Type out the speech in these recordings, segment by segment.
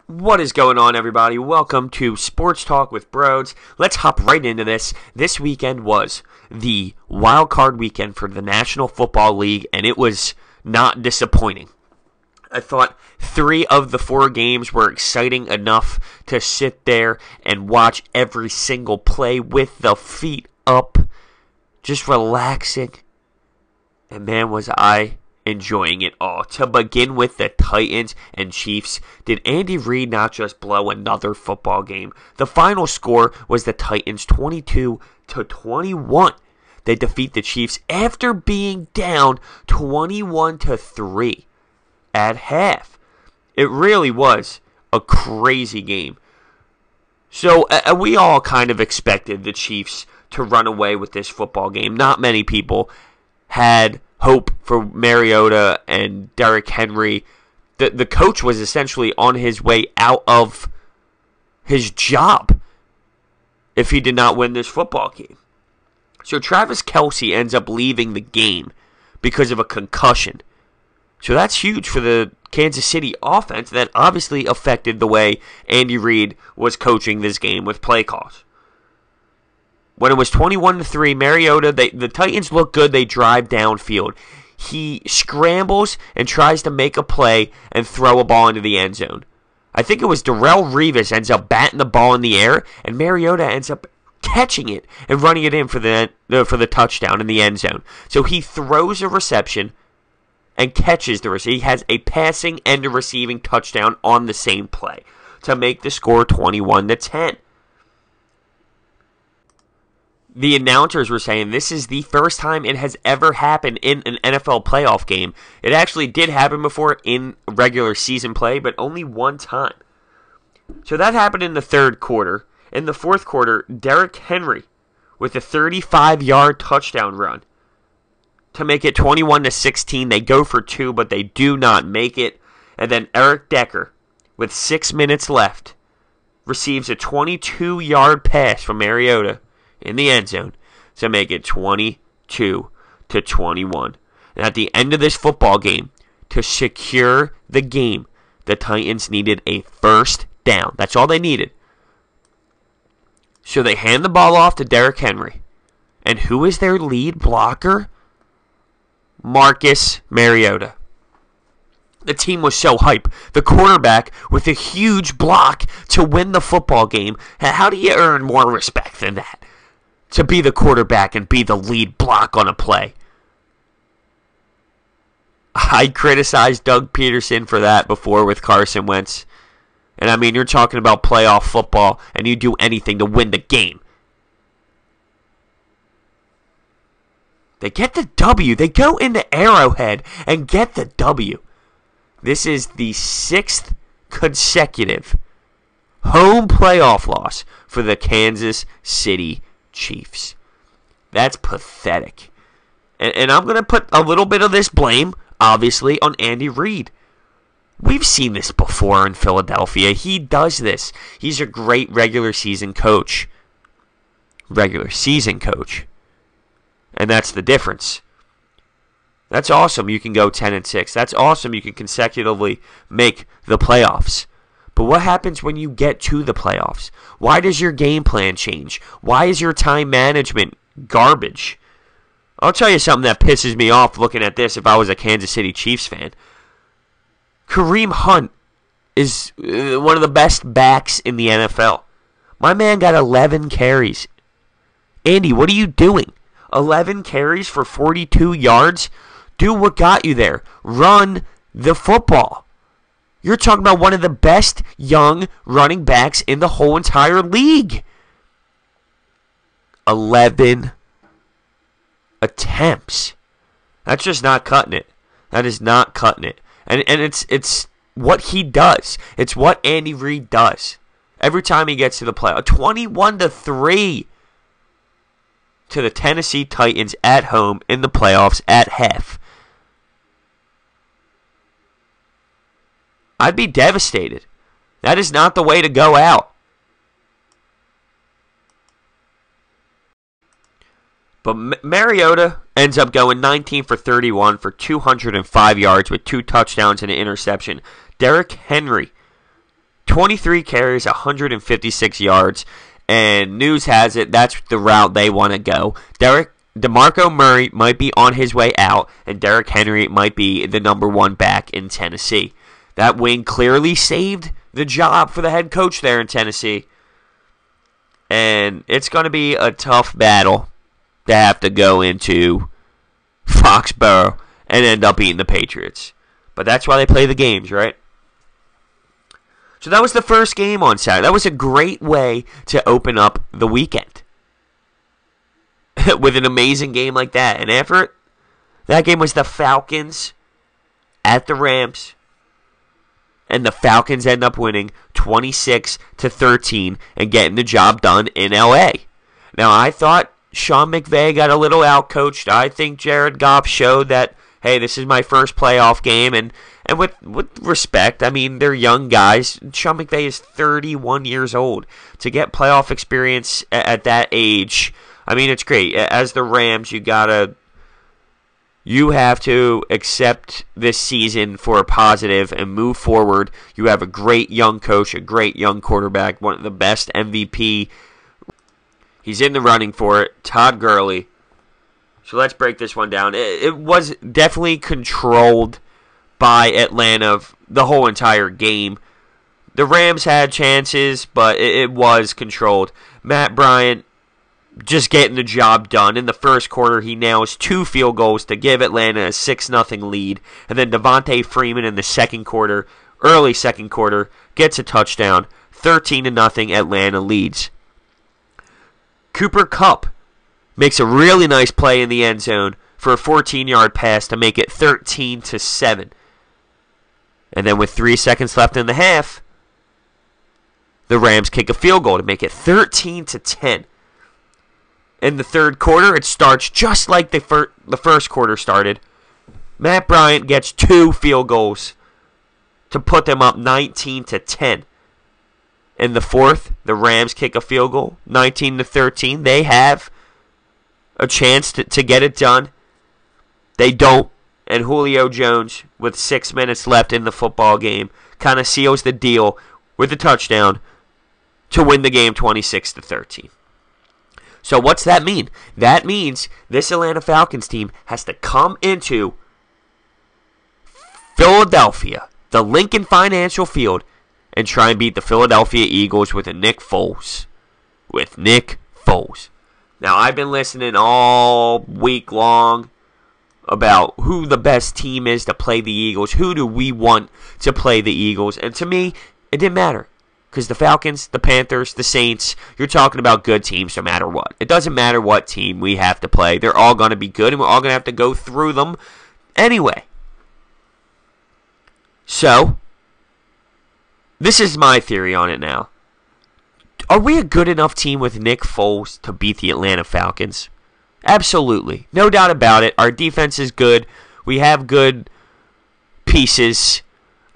What is going on, everybody? Welcome to Sports Talk with Brodes. Let's hop right into this. This weekend was the wild card weekend for the National Football League, and it was not disappointing. I thought 3 of the 4 games were exciting enough to sit there and watch every single play with the feet up, just relaxing. And man, was I enjoying it all. To begin with, the Titans and Chiefs. Did Andy Reid not just blow another football game? The final score was the Titans 22-21. They defeat the Chiefs after being down 21-3 at half. It really was a crazy game. So we all kind of expected the Chiefs to run away with this football game. Not many people had hope for Mariota and Derrick Henry. The coach was essentially on his way out of his job if he did not win this football game. So Travis Kelce ends up leaving the game because of a concussion. So that's huge for the Kansas City offense. That obviously affected the way Andy Reid was coaching this game with play calls. When it was 21-3, Mariota, the Titans look good. They drive downfield. He scrambles and tries to make a play and throw a ball into the end zone. I think it was Darrelle Revis ends up batting the ball in the air, and Mariota ends up catching it and running it in for the touchdown in the end zone. So he throws a reception and catches the receiver. He has a passing and a receiving touchdown on the same play to make the score 21-10. The announcers were saying this is the first time it has ever happened in an NFL playoff game. It actually did happen before in regular season play, but only one time. So that happened in the third quarter. In the fourth quarter, Derrick Henry with a 35-yard touchdown run to make it 21-16. They go for 2, but they do not make it. And then Eric Decker, with 6 minutes left, receives a 22-yard pass from Mariota in the end zone to make it 22-21. And at the end of this football game, to secure the game, the Titans needed a first down. That's all they needed. So they hand the ball off to Derrick Henry. And who is their lead blocker? Marcus Mariota. The team was so hype. The quarterback with a huge block to win the football game. How do you earn more respect than that? To be the quarterback and be the lead block on a play. I criticized Doug Peterson for that before with Carson Wentz. And I mean, you're talking about playoff football and you do anything to win the game. They get the W. They go into Arrowhead and get the W. This is the 6th consecutive home playoff loss for the Kansas City Chiefs. That's pathetic. And I'm going to put a little bit of this blame, obviously, on Andy Reid. We've seen this before in Philadelphia. He does this. He's a great regular season coach. Regular season coach. And that's the difference. That's awesome you can go 10-6. That's awesome you can consecutively make the playoffs. But what happens when you get to the playoffs? Why does your game plan change? Why is your time management garbage? I'll tell you something that pisses me off looking at this if I was a Kansas City Chiefs fan. Kareem Hunt is one of the best backs in the NFL. My man got 11 carries. Andy, what are you doing? 11 carries for 42 yards? Do what got you there. Run the football. You're talking about one of the best young running backs in the whole entire league. 11 attempts. That's just not cutting it. That is not cutting it. And it's what he does. It's what Andy Reid does. Every time he gets to the play. 21-3 to the Tennessee Titans at home in the playoffs at half. I'd be devastated. That is not the way to go out. But Mariota ends up going 19 for 31 for 205 yards with 2 touchdowns and an interception. Derrick Henry, 23 carries, 156 yards, and news has it that's the route they want to go. DeMarco Murray might be on his way out, and Derrick Henry might be the number one back in Tennessee. That win clearly saved the job for the head coach there in Tennessee. And it's going to be a tough battle to have to go into Foxborough and end up beating the Patriots. But that's why they play the games, right? So that was the first game on Saturday. That was a great way to open up the weekend with an amazing game like that. And after it, that game was the Falcons at the Rams. And the Falcons end up winning 26-13 and getting the job done in LA. Now, I thought Sean McVay got a little outcoached. I think Jared Goff showed that, hey, this is my first playoff game. And with respect, I mean, they're young guys. Sean McVay is 31 years old. To get playoff experience at that age, I mean, it's great. As the Rams, you have to accept this season for a positive and move forward. You have a great young coach, a great young quarterback, one of the best MVP. He's in the running for it, Todd Gurley. So let's break this one down. It was definitely controlled by Atlanta the whole entire game. The Rams had chances, but it was controlled. Matt Bryant just getting the job done. In the first quarter, he nails 2 field goals to give Atlanta a 6-0 lead. And then Devontae Freeman in the second quarter, early second quarter, gets a touchdown. 13-0 Atlanta leads. Cooper Kupp makes a really nice play in the end zone for a 14-yard pass to make it 13-7. And then with 3 seconds left in the half, the Rams kick a field goal to make it 13-10. In the third quarter, it starts just like the first quarter started. Matt Bryant gets 2 field goals to put them up 19-10. In the fourth, the Rams kick a field goal, 19-13. They have a chance to get it done. They don't. And Julio Jones, with 6 minutes left in the football game, kind of seals the deal with a touchdown to win the game 26-13. So what's that mean? That means this Atlanta Falcons team has to come into Philadelphia, the Lincoln Financial Field, and try and beat the Philadelphia Eagles with Nick Foles. Now, I've been listening all week long about who the best team is to play the Eagles. Who do we want to play the Eagles? And to me, it didn't matter. Because the Falcons, the Panthers, the Saints, you're talking about good teams no matter what. It doesn't matter what team we have to play. They're all going to be good, and we're all going to have to go through them anyway. So, this is my theory on it now. Are we a good enough team with Nick Foles to beat the Atlanta Falcons? Absolutely. No doubt about it. Our defense is good. We have good pieces.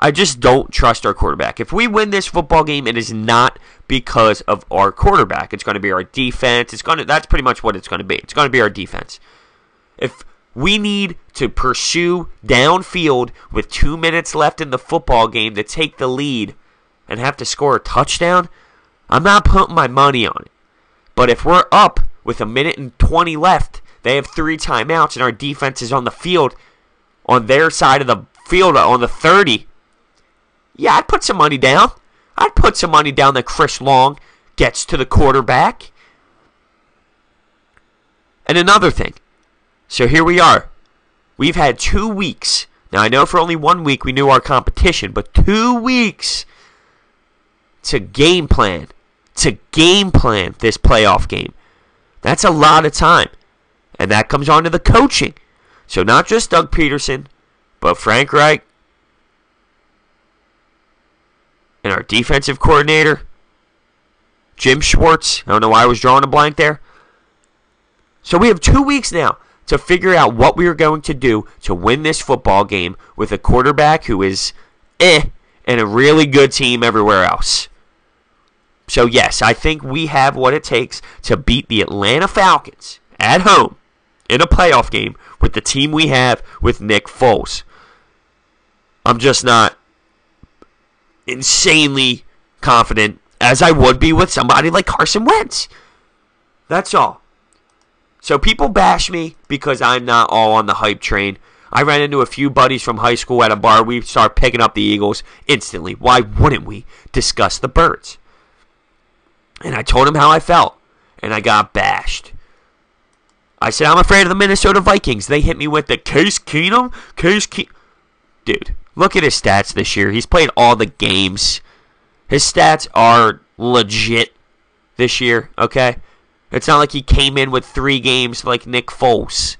I just don't trust our quarterback. If we win this football game, it is not because of our quarterback. It's going to be our defense. That's pretty much what it's going to be. It's going to be our defense. If we need to pursue downfield with 2 minutes left in the football game to take the lead and have to score a touchdown, I'm not putting my money on it. But if we're up with 1:20 left, they have 3 timeouts, and our defense is on the field on their side of the field on the 30, yeah, I'd put some money down. I'd put some money down that Chris Long gets to the quarterback. And another thing. So here we are. We've had 2 weeks. Now, I know for only 1 week we knew our competition, but 2 weeks to game plan this playoff game. That's a lot of time. And that comes on to the coaching. So not just Doug Peterson, but Frank Reich, and our defensive coordinator, Jim Schwartz. I don't know why I was drawing a blank there. So we have 2 weeks now to figure out what we are going to do to win this football game with a quarterback who is and a really good team everywhere else. So yes, I think we have what it takes to beat the Atlanta Falcons at home in a playoff game with the team we have with Nick Foles. I'm just not insanely confident as I would be with somebody like Carson Wentz. That's all. So people bash me because I'm not all on the hype train. I ran into a few buddies from high school at a bar. We start picking up the Eagles instantly. Why wouldn't we discuss the Birds? And I told them how I felt, and I got bashed. I said, I'm afraid of the Minnesota Vikings. They hit me with the Case Keenum. Dude, look at his stats this year. He's played all the games. His stats are legit this year, okay? It's not like he came in with 3 games like Nick Foles.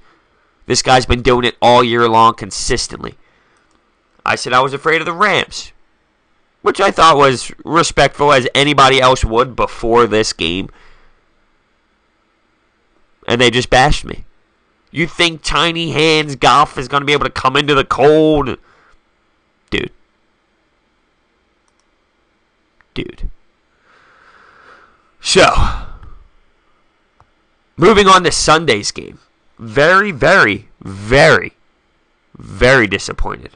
This guy's been doing it all year long consistently. I said I was afraid of the Rams, which I thought was respectful as anybody else would before this game. And they just bashed me. You think Tiny Hands Goff is going to be able to come into the cold? Dude. So, moving on to Sunday's game. Very, very, very, very disappointed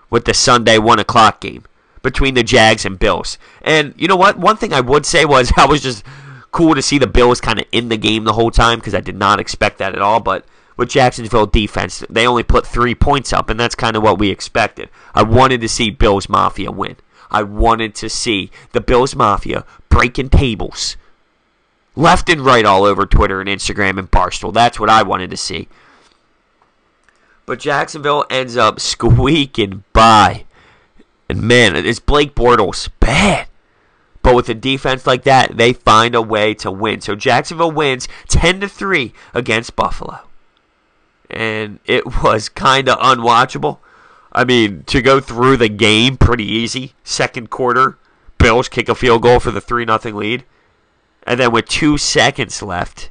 with the Sunday 1 o'clock game between the Jags and Bills. And you know what? One thing I would say was I was just cool to see the Bills kind of in the game the whole time because I did not expect that at all. But with Jacksonville defense, they only put 3 points up, and that's kind of what we expected. I wanted to see Bills Mafia win. I wanted to see the Bills Mafia breaking tables left and right all over Twitter and Instagram and Barstool. That's what I wanted to see. But Jacksonville ends up squeaking by. And man, it's Blake Bortles bad. But with a defense like that, they find a way to win. So Jacksonville wins 10-3 against Buffalo. And it was kind of unwatchable. I mean, to go through the game, pretty easy. Second quarter, Bills kick a field goal for the 3-0 lead. And then with 2 seconds left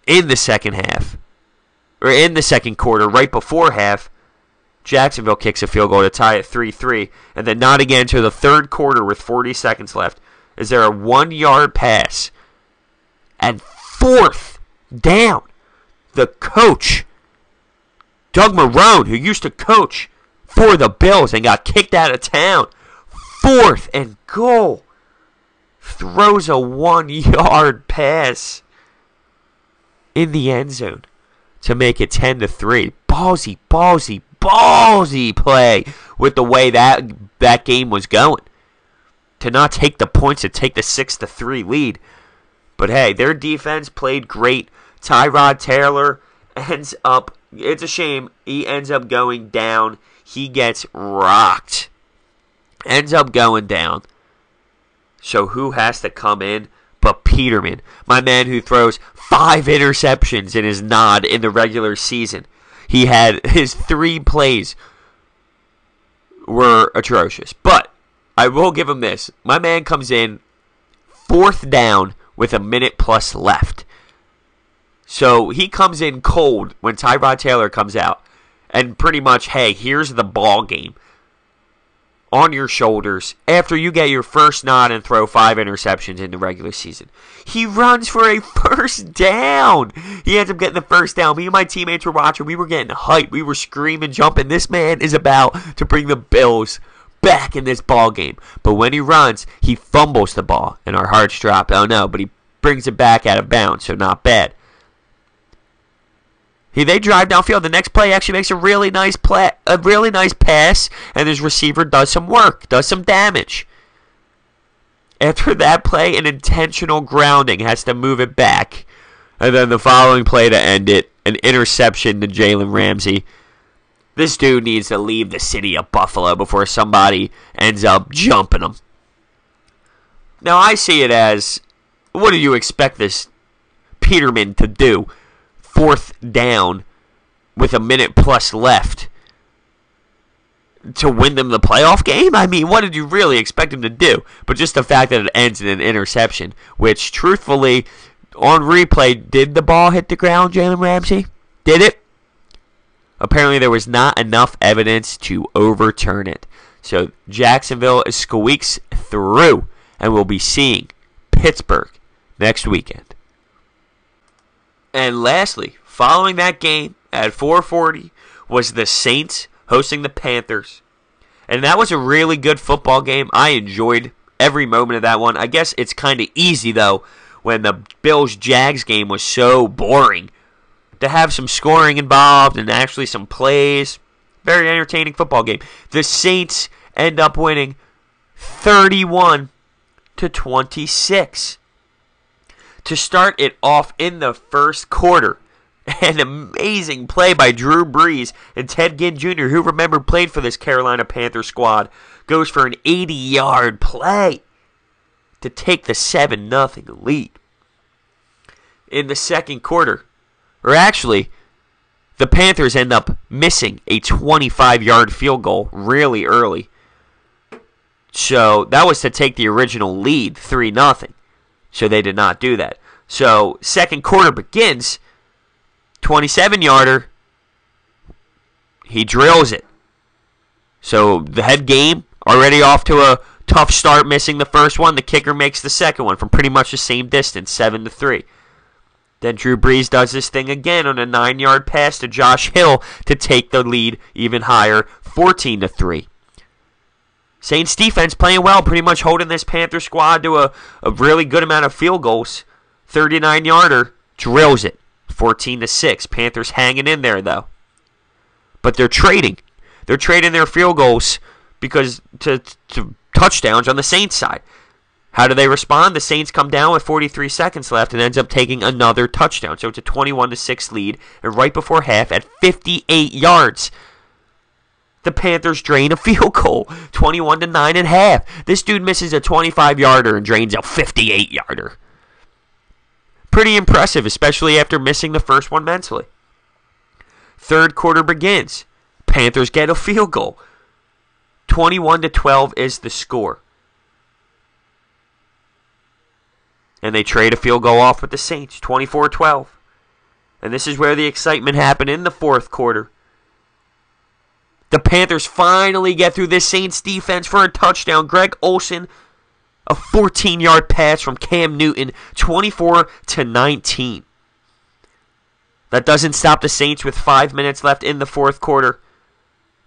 in the second half, or in the second quarter, right before half, Jacksonville kicks a field goal to tie it 3-3. And then not again until the third quarter with 40 seconds left is there a 1-yard pass. And 4th down, the coach, Doug Marrone, who used to coach for the Bills and got kicked out of town, 4th and goal, throws a 1-yard pass in the end zone to make it 10-3. Ballsy play with the way that game was going. To not take the points, to take the 6-3 lead. But hey, their defense played great. Tyrod Taylor ends up, it's a shame, he ends up going down. He gets rocked. Ends up going down. So who has to come in but Peterman, my man who throws 5 interceptions in his nod in the regular season. He had his 3 plays were atrocious. But I will give him this. My man comes in 4th down with a minute plus left. So he comes in cold when Tyrod Taylor comes out. And pretty much, hey, here's the ball game on your shoulders after you get your first nod and throw 5 interceptions in the regular season. He runs for a first down. He ends up getting the first down. Me and my teammates were watching. We were getting hyped. We were screaming, jumping. This man is about to bring the Bills back in this ball game. But when he runs, he fumbles the ball, and our hearts drop. Oh no, but he brings it back out of bounds, so not bad. They drive downfield. The next play actually makes a really nice pass, and his receiver does some work, does some damage. After that play, an intentional grounding has to move it back, and then the following play to end it, an interception to Jalen Ramsey. This dude needs to leave the city of Buffalo before somebody ends up jumping him. Now I see it as, what do you expect this Peterman to do? 4th down with a minute plus left to win them the playoff game? I mean, what did you really expect him to do? But just the fact that it ends in an interception, which truthfully, on replay, did the ball hit the ground, Jalen Ramsey? Did it? Apparently there was not enough evidence to overturn it. So Jacksonville squeaks through, and we'll be seeing Pittsburgh next weekend. And lastly, following that game at 4:40 was the Saints hosting the Panthers. And that was a really good football game. I enjoyed every moment of that one. I guess it's kind of easy, though, when the Bills-Jags game was so boring, to have some scoring involved and actually some plays. Very entertaining football game. The Saints end up winning 31-26. To start it off in the first quarter, an amazing play by Drew Brees and Ted Ginn Jr., who, remember, played for this Carolina Panthers squad, goes for an 80-yard play to take the 7-0 lead. In the second quarter, or actually, the Panthers end up missing a 25-yard field goal really early. So that was to take the original lead 3-0. So they did not do that. So second quarter begins, 27-yarder, he drills it. So the head game already off to a tough start, missing the first one. The kicker makes the second one from pretty much the same distance, 7-3. Then Drew Brees does this thing again on a 9-yard pass to Josh Hill to take the lead even higher, 14-3. Saints defense playing well, pretty much holding this Panther squad to a really good amount of field goals. 39-yarder, drills it, 14-6. Panthers hanging in there, though. But they're trading. They're trading their field goals because to touchdowns on the Saints side. How do they respond? The Saints come down with 43 seconds left and ends up taking another touchdown. So it's a 21-6 lead. And right before half, at 58 yards, the Panthers drain a field goal, 21-9 at half. This dude misses a 25-yarder and drains a 58-yarder. Pretty impressive, especially after missing the first one mentally. Third quarter begins. Panthers get a field goal. 21-12 is the score. And they trade a field goal off with the Saints, 24-12. And this is where the excitement happened in the fourth quarter. The Panthers finally get through this Saints defense for a touchdown. Greg Olsen, a 14-yard pass from Cam Newton, 24-19. That doesn't stop the Saints with 5 minutes left in the fourth quarter.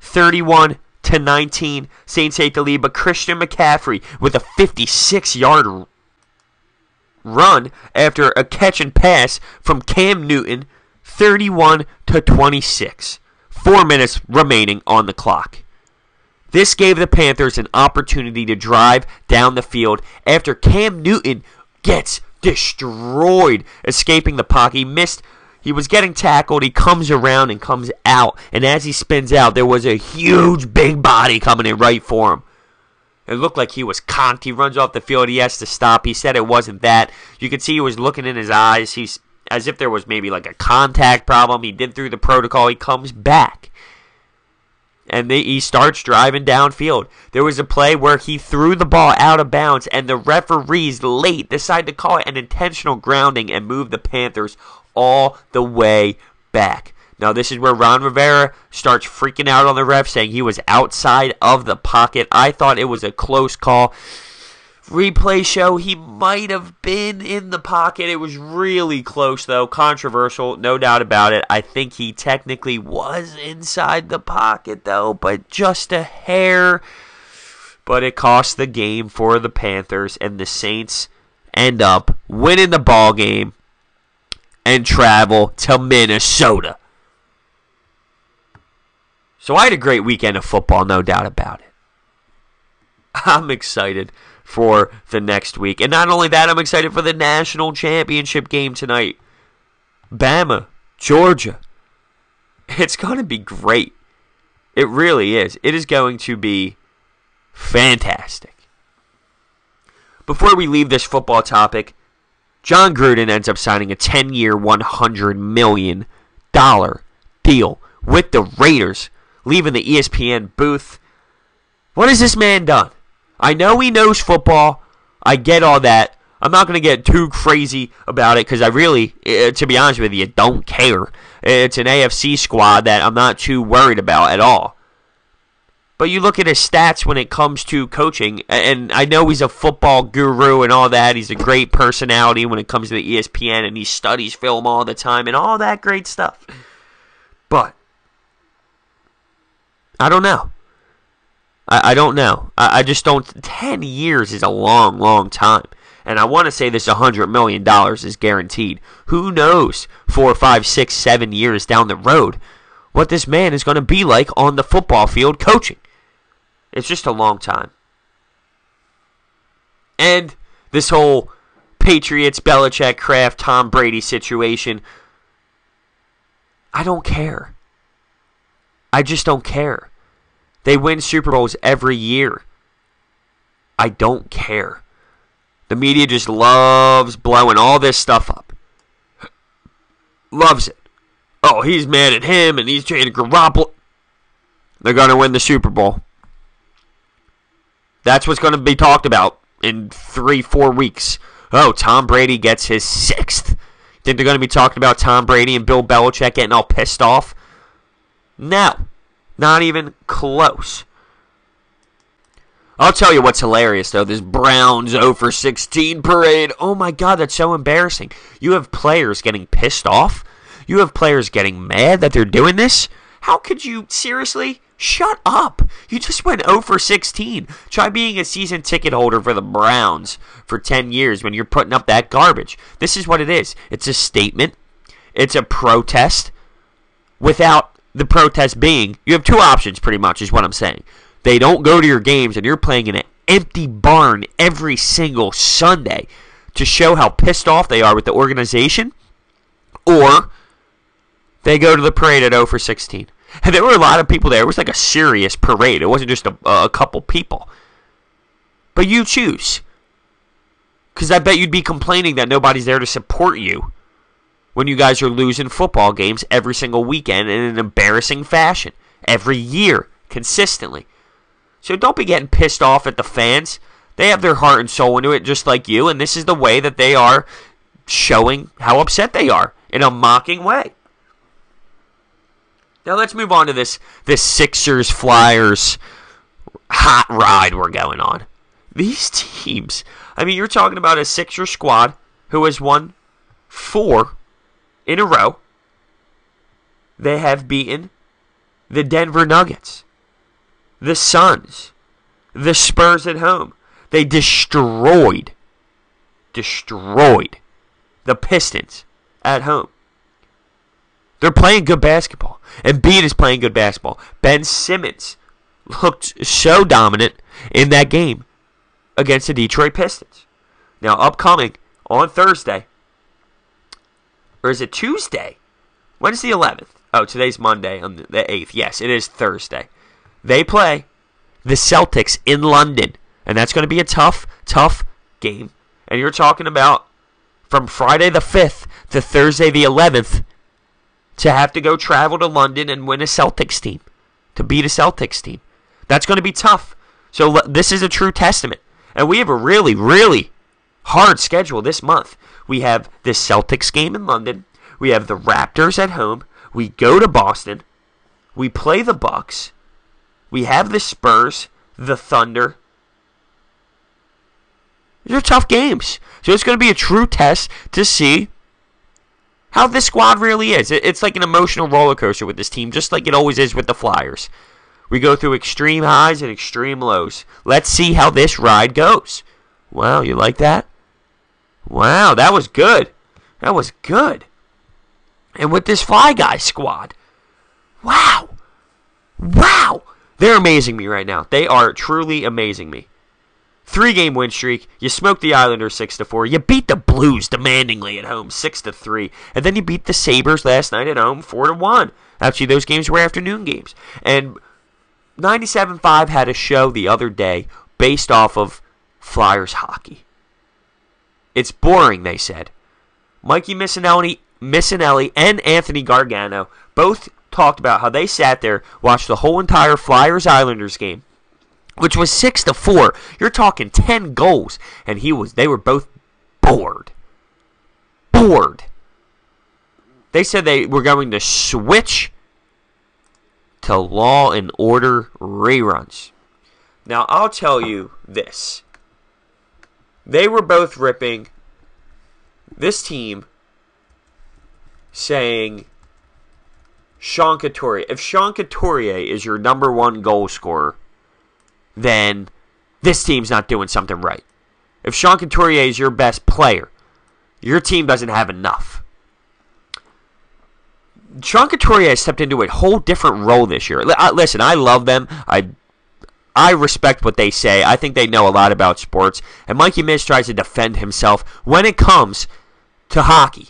31-19. Saints take the lead, but Christian McCaffrey with a 56-yard run after a catch and pass from Cam Newton, 31-26. 4 minutes remaining on the clock. This gave the Panthers an opportunity to drive down the field after Cam Newton gets destroyed, escaping the pocket. He missed. He was getting tackled. He comes around and comes out. And as he spins out, there was a huge big body coming in right for him. It looked like he was conked. He runs off the field. He has to stop. He said it wasn't that. You could see he was looking in his eyes. He's as if there was maybe like a contact problem. He did through the protocol. He comes back. And he starts driving downfield. There was a play where he threw the ball out of bounds, and the referees late decided to call it an intentional grounding and move the Panthers all the way back. Now, this is where Ron Rivera starts freaking out on the ref, saying he was outside of the pocket. I thought it was a close call. Replay show he might have been in the pocket. It was really close, though. Controversial, no doubt about it. I think he technically was inside the pocket, though, but just a hair. But it cost the game for the Panthers, and the Saints end up winning the ball game and travel to Minnesota. So I had a great weekend of football, no doubt about it. I'm excited for the next week. And not only that, I'm excited for the national championship game tonight. Bama, Georgia. It's going to be great. It really is. It is going to be fantastic. Before we leave this football topic, John Gruden ends up signing a 10-year, $100 million deal with the Raiders, leaving the ESPN booth. What has this man done? I know he knows football. I get all that. I'm not going to get too crazy about it because I really, to be honest with you, don't care. It's an AFC squad that I'm not too worried about at all. But you look at his stats when it comes to coaching, and I know he's a football guru and all that. He's a great personality when it comes to the ESPN, and he studies film all the time and all that great stuff. But I don't know. I don't know. I just don't. 10 years is a long, long time. And I want to say this $100 million is guaranteed. Who knows 4, 5, 6, 7 years down the road what this man is going to be like on the football field coaching. It's just a long time. And this whole Patriots, Belichick, Kraft, Tom Brady situation, I don't care. I just don't care. They win Super Bowls every year. I don't care. The media just loves blowing all this stuff up. Loves it. Oh, he's mad at him and he's trying to Garoppolo. They're going to win the Super Bowl. That's what's going to be talked about in 3-4 weeks. Oh, Tom Brady gets his 6th. Think they're going to be talking about Tom Brady and Bill Belichick getting all pissed off? No. Not even close. I'll tell you what's hilarious, though. This Browns 0 for 16 parade. Oh, my God, that's so embarrassing. You have players getting pissed off. You have players getting mad that they're doing this. How could you, seriously? Shut up. You just went 0 for 16. Try being a season ticket holder for the Browns for 10 years when you're putting up that garbage. This is what it is. It's a statement. It's a protest. Without the protest being, you have two options pretty much is what I'm saying. They don't go to your games and you're playing in an empty barn every single Sunday to show how pissed off they are with the organization, or they go to the parade at 0 for 16. And there were a lot of people there. It was like a serious parade. It wasn't just a couple people. But you choose. Because I bet you'd be complaining that nobody's there to support you when you guys are losing football games every single weekend in an embarrassing fashion. Every year. Consistently. So don't be getting pissed off at the fans. They have their heart and soul into it just like you. And this is the way that they are showing how upset they are. In a mocking way. Now let's move on to this Sixers-Flyers hot ride we're going on. These teams, I mean, you're talking about a Sixers squad who has won 4 in a row. They have beaten the Denver Nuggets, the Suns, the Spurs at home. They destroyed the Pistons at home. They're playing good basketball. Embiid is playing good basketball. Ben Simmons looked so dominant in that game against the Detroit Pistons. Now, upcoming on Thursday, or is it Tuesday? When is the 11th? Oh, today's Monday on the 8th. Yes, it is Thursday. They play the Celtics in London, and that's going to be a tough game. And you're talking about from Friday the 5th to Thursday the 11th, to have to go travel to London and win a Celtics team. To beat a Celtics team. That's going to be tough. So this is a true testament. And we have a really, really hard schedule this month. We have this Celtics game in London. We have the Raptors at home. We go to Boston. We play the Bucks. We have the Spurs, the Thunder. These are tough games. So it's going to be a true test to see how this squad really is. It's like an emotional roller coaster with this team, just like it always is with the Flyers. We go through extreme highs and extreme lows. Let's see how this ride goes. Wow, you like that? Wow, that was good. That was good. And with this Fly Guy squad, wow. They're amazing me right now. They are truly amazing me. 3-game win streak. You smoked the Islanders 6-4. You beat the Blues demandingly at home 6-3. And then you beat the Sabres last night at home 4-1. Actually, those games were afternoon games. And 97.5 had a show the other day based off of Flyers hockey. It's boring, they said. Mikey Missinelli and Anthony Gargano both talked about how they sat there, watched the whole entire Flyers-Islanders game, which was 6-4. You're talking 10 goals. And they were both bored. They said they were going to switch to Law and Order reruns. Now, I'll tell you this. They were both ripping this team, saying Sean Couturier. If Sean Couturier is your number 1 goal scorer, then this team's not doing something right. If Sean Couturier is your best player, your team doesn't have enough. Sean Couturier has stepped into a whole different role this year. Listen, I love them. I respect what they say. I think they know a lot about sports. And Mikey Mish tries to defend himself when it comes to hockey.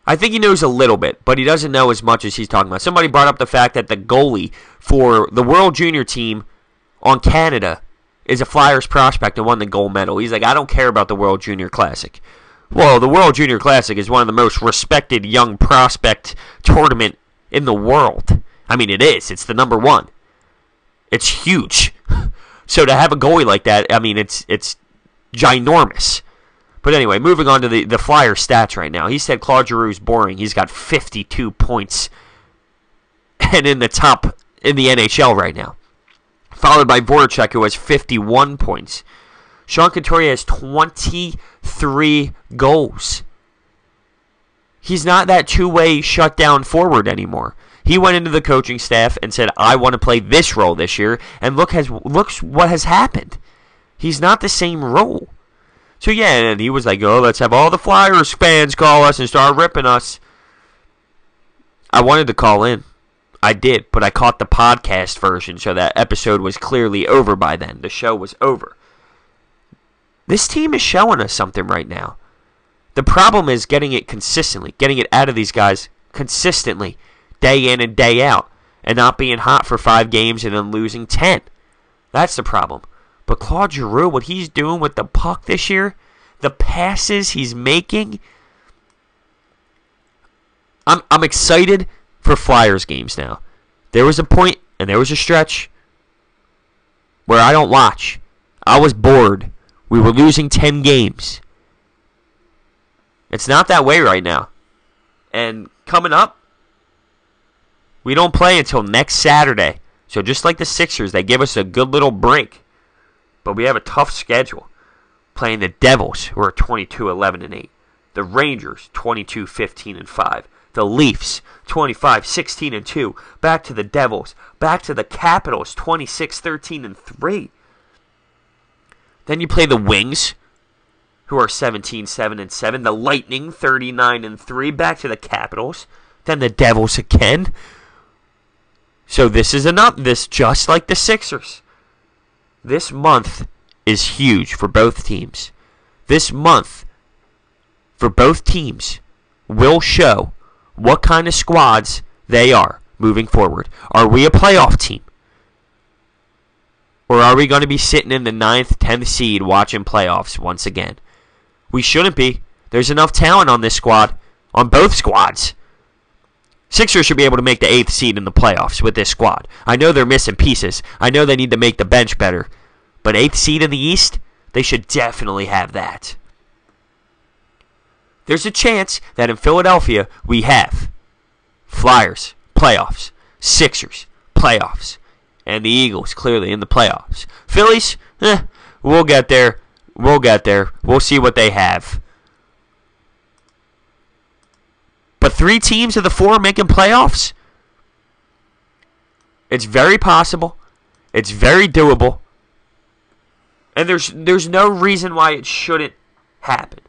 I think he knows a little bit, but he doesn't know as much as he's talking about. Somebody brought up the fact that the goalie for the World Junior team on Canada is a Flyers prospect and won the gold medal. He's like, I don't care about the World Junior Classic. Well, the World Junior Classic is one of the most respected young prospect tournament in the world. I mean, it is. It's the number one. It's huge. So to have a goalie like that, I mean, it's ginormous. But anyway, moving on to the Flyer stats right now. He said Claude Giroux's boring. He's got 52 points and in the top in the NHL right now. Followed by Voracek, who has 51 points. Sean Couturier has 23 goals. He's not that two-way shutdown forward anymore. He went into the coaching staff and said, I want to play this role this year, and look what has happened. He's not the same role. So yeah, and he was like, oh, let's have all the Flyers fans call us and start ripping us. I wanted to call in. I did, but I caught the podcast version, so that episode was clearly over by then. The show was over. This team is showing us something right now. The problem is getting it consistently, getting it out of these guys consistently, day in and day out, and not being hot for 5 games and then losing 10. That's the problem. But Claude Giroux, what he's doing with the puck this year, the passes he's making, I'm excited for Flyers games now. There was a point and there was a stretch where I don't watch. I was bored. We were losing 10 games. It's not that way right now. And coming up, we don't play until next Saturday. So just like the Sixers, they give us a good little break. But we have a tough schedule. Playing the Devils, who are 22-11-8. The Rangers, 22-15-5. The Leafs, 25-16-2. Back to the Devils. Back to the Capitals, 26-13-3. Then you play the Wings, who are 17-7-7. The Lightning, 39-3. Back to the Capitals. Then the Devils again. So this is enough. This just like the Sixers. This month is huge for both teams. This month for both teams will show what kind of squads they are moving forward. Are we a playoff team? Or are we going to be sitting in the 9th, 10th seed watching playoffs once again? We shouldn't be. There's enough talent on this squad, on both squads. Sixers should be able to make the 8th seed in the playoffs with this squad. I know they're missing pieces. I know they need to make the bench better. But 8th seed in the East, they should definitely have that. There's a chance that in Philadelphia we have Flyers, playoffs, Sixers, playoffs, and the Eagles clearly in the playoffs. Phillies, we'll get there. We'll get there. We'll see what they have. But 3 teams of the 4 making playoffs? It's very possible. It's very doable. And there's no reason why it shouldn't happen.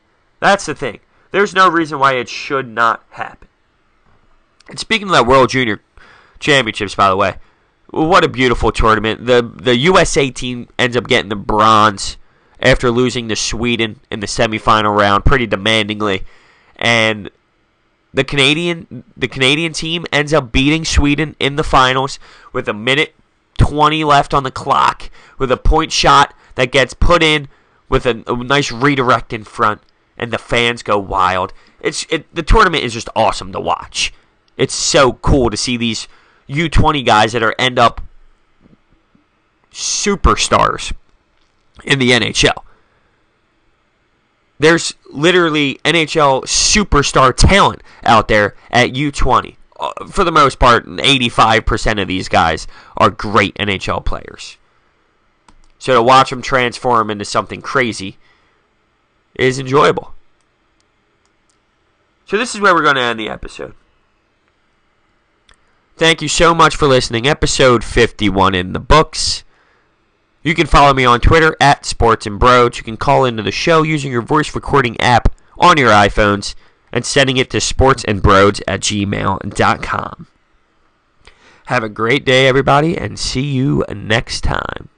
That's the thing. There's no reason why it should not happen. And speaking of that World Junior Championships, by the way, what a beautiful tournament. The USA team ends up getting the bronze after losing to Sweden in the semifinal round pretty demandingly. And the Canadian team ends up beating Sweden in the finals with 1:20 left on the clock with a point shot that gets put in with a nice redirect in front, and the fans go wild. The tournament is just awesome to watch. It's so cool to see these U20 guys that end up superstars in the NHL. There's literally NHL superstar talent out there at U20. For the most part, 85% of these guys are great NHL players. So to watch them transform into something crazy is enjoyable. So this is where we're going to end the episode. Thank you so much for listening. Episode 51 in the books. You can follow me on Twitter at sportsandbrodes. You can call into the show using your voice recording app on your iPhones and sending it to sportsandbrodes@gmail.com. Have a great day, everybody, and see you next time.